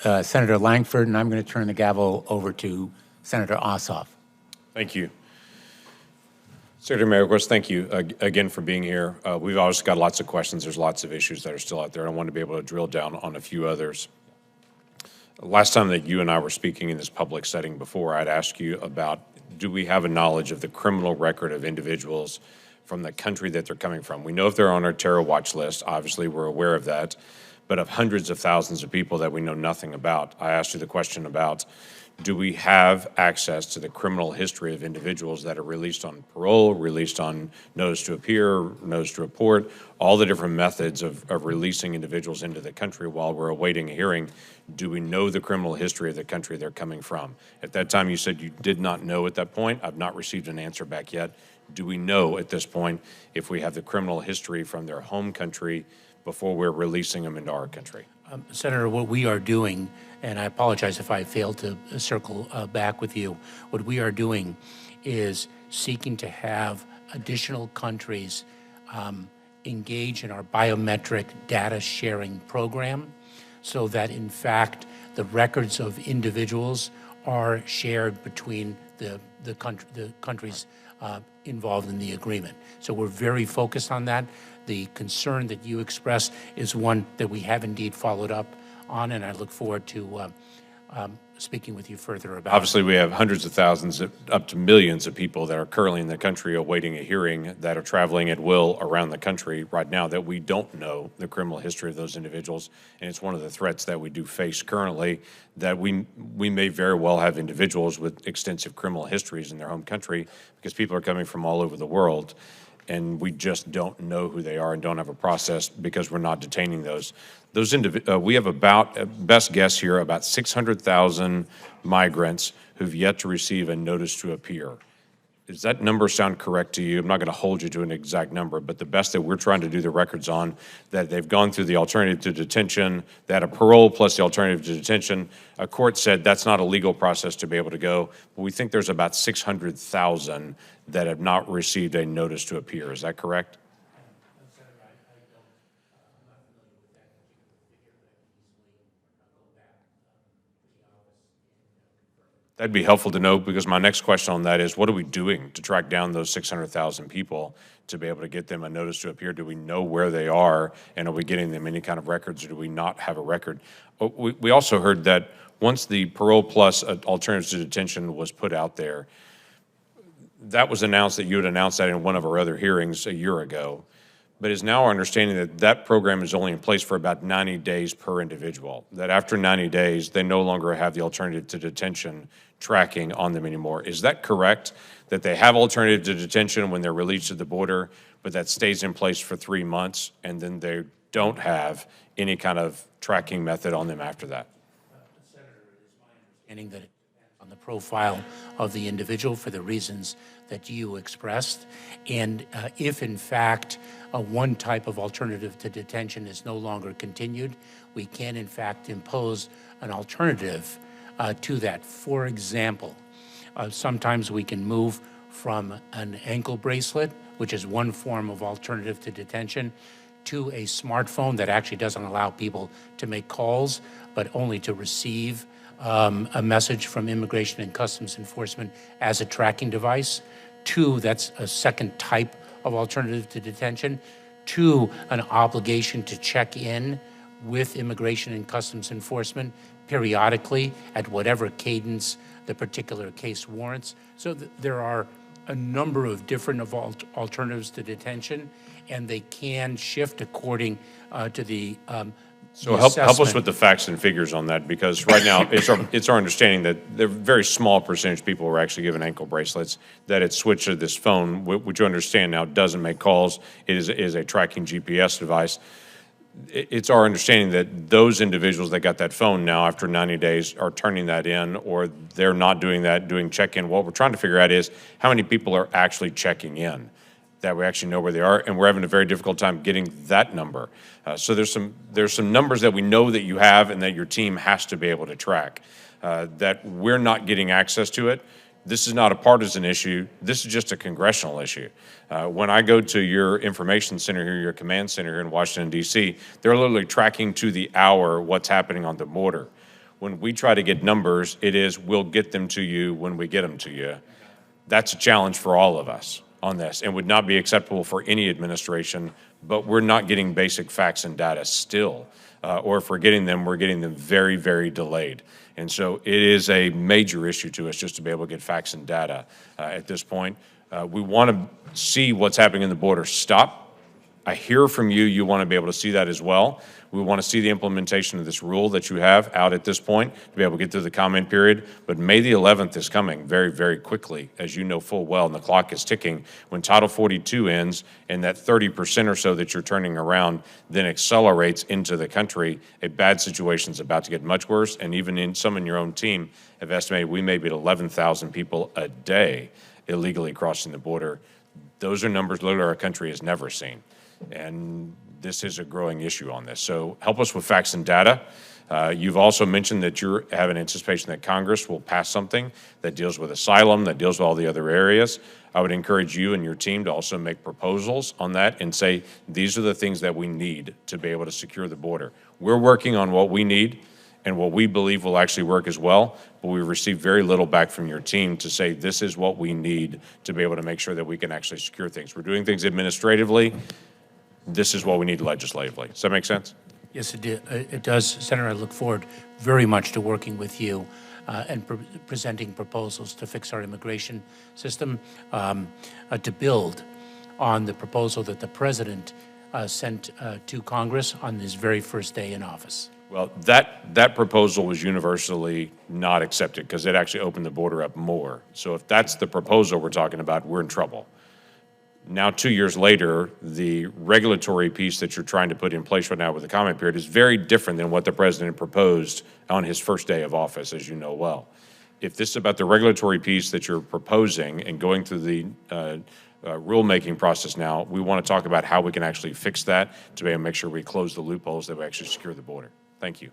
Senator Lankford, and I'm going to turn the gavel over to Senator Ossoff. Thank you. Senator Mayorkas, thank you again for being here. We've obviously got lots of questions. There's lots of issues that are still out there. I want to be able to drill down on a few others. Last time that you and I were speaking in this public setting before, I'd asked you about, do we have a knowledge of the criminal record of individuals from the country that they're coming from? We know if they're on our terror watch list, obviously we're aware of that, but of hundreds of thousands of people that we know nothing about. I asked you the question about, do we have access to the criminal history of individuals that are released on parole, released on notice to appear, notice to report, all the different methods of releasing individuals into the country while we're awaiting a hearing? Do we know the criminal history of the country they're coming from? At that time, you said you did not know at that point. I've not received an answer back yet. Do we know at this point if we have the criminal history from their home country before we're releasing them into our country? Senator, what we are doing, and I apologize if I failed to circle back with you, what we are doing is seeking to have additional countries engage in our biometric data sharing program so that, in fact, the records of individuals are shared between the countries involved in the agreement. So we're very focused on that. The concern that you expressed is one that we have indeed followed up on, and I look forward to speaking with you further about Obviously, we have hundreds of thousands, up to millions of people that are currently in the country awaiting a hearing that are traveling at will around the country right now that we don't know the criminal history of those individuals. And it's one of the threats that we do face currently, that we may very well have individuals with extensive criminal histories in their home country because people are coming from all over the world. And we just don't know who they are and don't have a process because we're not detaining those. We have about, best guess here, about 600,000 migrants who've yet to receive a notice to appear. Does that number sound correct to you? I'm not going to hold you to an exact number, but the best that we're trying to do the records on, that they've gone through the alternative to detention, that a parole plus the alternative to detention, a court said that's not a legal process to be able to go, but we think there's about 600,000 that have not received a notice to appear. Is that correct? That'd be helpful to know, because my next question on that is, what are we doing to track down those 600,000 people to be able to get them a notice to appear? Do we know where they are, and are we getting them any kind of records, or do we not have a record? We also heard that once the parole plus alternatives to detention was put out there, that was announced, that you had announced that in one of our other hearings a year ago. But it's now our understanding that that program is only in place for about 90 days per individual, that after 90 days, they no longer have the alternative to detention tracking on them anymore. Is that correct, that they have alternative to detention when they're released at the border, but that stays in place for 3 months, and then they don't have any kind of tracking method on them after that? Senator, it is my understanding that it depends on the profile of the individual for the reasons that you expressed. And if, in fact, one type of alternative to detention is no longer continued, we can, in fact, impose an alternative to that. For example, sometimes we can move from an ankle bracelet, which is one form of alternative to detention, to a smartphone that actually doesn't allow people to make calls, but only to receive a message from Immigration and Customs Enforcement as a tracking device. Two, that's a second type of alternative to detention. Two, an obligation to check in with Immigration and Customs Enforcement periodically at whatever cadence the particular case warrants. So there are a number of different alternatives to detention, and they can shift according to the So help us with the facts and figures on that, because right now it's our understanding that there are very small percentage of people who are actually given ankle bracelets, that it's switched to this phone, which you understand now doesn't make calls. It is a tracking GPS device. It's our understanding that those individuals that got that phone now after 90 days are turning that in, or they're not doing that, doing check-in. What we're trying to figure out is how many people are actually checking in, that we actually know where they are, and we're having a very difficult time getting that number. So there's some numbers that we know that you have and that your team has to be able to track, that we're not getting access to it. This is not a partisan issue. This is just a congressional issue. When I go to your information center here, your command center here in Washington, D.C., they're literally tracking to the hour what's happening on the border. When we try to get numbers, it is, we'll get them to you when we get them to you. That's a challenge for all of us on this and would not be acceptable for any administration, but we're not getting basic facts and data still. Or if we're getting them very, very delayed. And so it is a major issue to us just to be able to get facts and data at this point. We want to see what's happening in the border stop. I hear from you, you want to be able to see that as well. We want to see the implementation of this rule that you have out at this point to be able to get through the comment period. But May the 11th is coming very, very quickly, as you know full well, and the clock is ticking. When Title 42 ends and that 30% or so that you're turning around then accelerates into the country, a bad situation is about to get much worse. And even some in your own team have estimated we may be at 11,000 people a day illegally crossing the border. Those are numbers literally our country has never seen. And this is a growing issue on this. So help us with facts and data. You've also mentioned that you have an anticipation that Congress will pass something that deals with asylum, that deals with all the other areas. I would encourage you and your team to also make proposals on that and say, these are the things that we need to be able to secure the border. We're working on what we need and what we believe will actually work as well, but we've received very little back from your team to say this is what we need to be able to make sure that we can actually secure things. We're doing things administratively. This is what we need legislatively. Does that make sense? Yes, it does. Senator, I look forward very much to working with you and presenting proposals to fix our immigration system, to build on the proposal that the President sent to Congress on his very first day in office. Well, that proposal was universally not accepted because it actually opened the border up more. So if that's the proposal we're talking about, we're in trouble. Now, 2 years later, the regulatory piece that you're trying to put in place right now with the comment period is very different than what the president proposed on his first day of office, as you know well. If this is about the regulatory piece that you're proposing and going through the rulemaking process now, we want to talk about how we can actually fix that to be able to make sure we close the loopholes that we actually secure the border. Thank you.